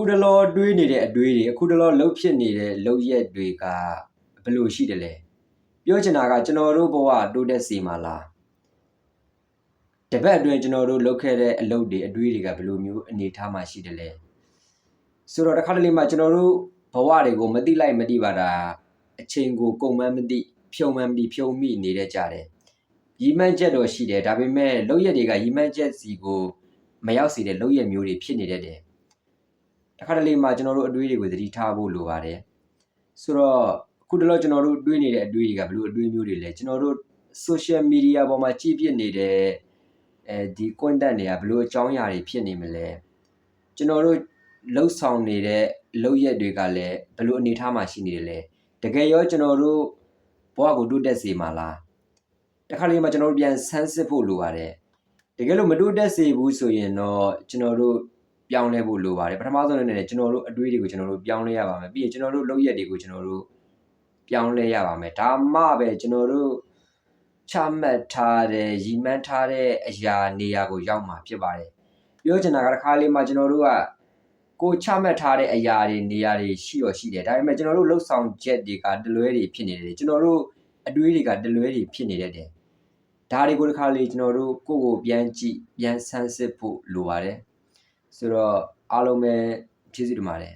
ခုတလောတွေးနေတဲ့အတွေးတွေအခုတလောလှုပ်ဖြစ်နေတဲ့လှုပ်ရက်တွေကဘယ်လိုရှိတယ်လဲပြောချင်တာကကျွန်တော်တို့ဘဝတိုးတက်စီမှာလားတပတ်အတွင်းကျွန်တော်တို့လှုပ်ခဲ့တဲ့အလုပ်တွေအတွေးတွေကဘယ်လိုမျိုးအနေထားမှရှိတယ်လဲဆိုတော့တစ်ခါတလေမှကျွန်တော်တို့ဘဝတွေကိုမတိလိုက်မတိပါတာအချိန်ကိုကုန်မှန်းမသိဖြုံမှန်းမသိဖြုံမိနေတဲ့ကြတယ်ရီမှန်းချက်တော့ရှိတယ်ဒါပေမဲ့လှုပ်ရက်တွေကရီမှန်းချက်စီကိုမရောက်စေတဲ့လှုပ်ရက်မျိုးတွေဖြစ်နေတတ်တယ်တစ်ခါတလေမှကျွန်တော်တို့အတွေးတွေကိုသတိထားဖို့လိုပါတယ်ဆိုတော့အခုတလောကျွန်တော်တို့တွေးနေတဲ့အတွေးတွေကဘယ်လိုအတွေးမျိုးတွေလဲကျွန်တော်တို့ social media ပေါ်မှာကြည့်ပြနေတဲ့ဒီ content တွေကဘယ်လိုအကြောင်းအရာတွေဖြစ်နေမလဲကျွန်တော်တို့လှုပ်ဆောင်နေတဲ့လှုပ်ရက်တွေကလည်းဘယ်လိုအနေထားမှရှိနေတယ်လဲတကယ်ရောကျွန်တော်တို့ဘဝကိုတိုးတက်စေမှာလားတစ်ခါလေမှကျွန်တော်တို့ပြန်ဆန်းစစ်ဖို့လိုပါတယ်တကယ်လို့မတိုးတက်စေဘူးဆိုရင်တော့ကျွန်တော်တို့ပြောင်းလဲဖို့လိုပါတယ်ပထမဆုံးအနေနဲ့ကျွန်တော်တို့အတွေးတွေကိုကျွန်တော်တို့ပြောင်းလဲရပါမယ်ပြီးရင်ကျွန်တော်တို့လုပ်ရက်တွေကိုကျွန်တော်တို့ပြောင်းလဲရပါမယ်ဒါမှပဲကျွန်တော်တို့ချမှတ်ထားတဲ့ရည်မှန်းထားတဲ့အရာနေရာကိုရောက်မှာဖြစ်ပါတယ်ပြောချင်တာကတစ်ခါလေးမှကျွန်တော်တို့ကကိုချမှတ်ထားတဲ့အရာတွေနေရာတွေရှိတော့ရှိတယ်ဒါပေမဲ့ကျွန်တော်တို့လှုပ်ဆောင်ချက်တွေကတလွဲတွေဖြစ်နေတယ်ကျွန်တော်တို့အတွေးတွေကတလွဲတွေဖြစ်နေတတ်တယ်ဒါတွေကိုတစ်ခါလေးကျွန်တော်တို့ကိုယ့်ကိုပြန်ကြည့်ပြန်ဆန်းစစ်ဖို့လိုပါတယ်ဆိုတော့အားလုံးပဲကျေးဇူးတင်ပါတယ်